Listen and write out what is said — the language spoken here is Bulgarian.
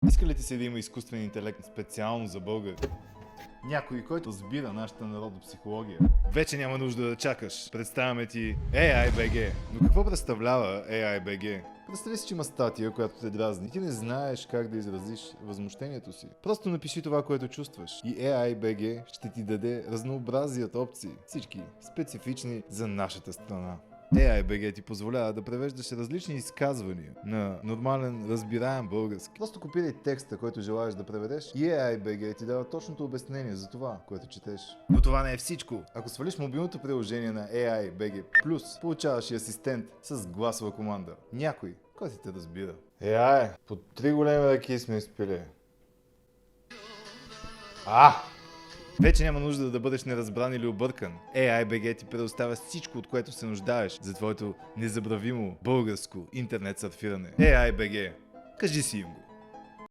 Иска ли ти се да има изкуствен интелект специално за българи? Някой, който разбира нашата народопсихология. Вече няма нужда да чакаш. Представяме ти AI.BG. Но какво представлява AI.BG? Представи си, че има статия, която те дразни. Ти не знаеш как да изразиш възмущението си. Просто напиши това, което чувстваш. И AI.BG ще ти даде разнообразие от опции. Всички специфични за нашата страна. AI.BG ти позволява да превеждаш различни изказвания на нормален, разбираем български. Просто копирай текста, който желаеш да преведеш и AI.BG ти дава точното обяснение за това, което четеш. Но това не е всичко. Ако свалиш мобилното приложение на AI.BG+, получаваш и асистент с гласова команда. Някой, който те разбира. AI, по 3 големи ръки сме изпили. Вече няма нужда да бъдеш неразбран или объркан. AI.BG ти предоставя всичко, от което се нуждаеш за твоето незабравимо българско интернет сърфиране. AI.BG. Кажи си им го.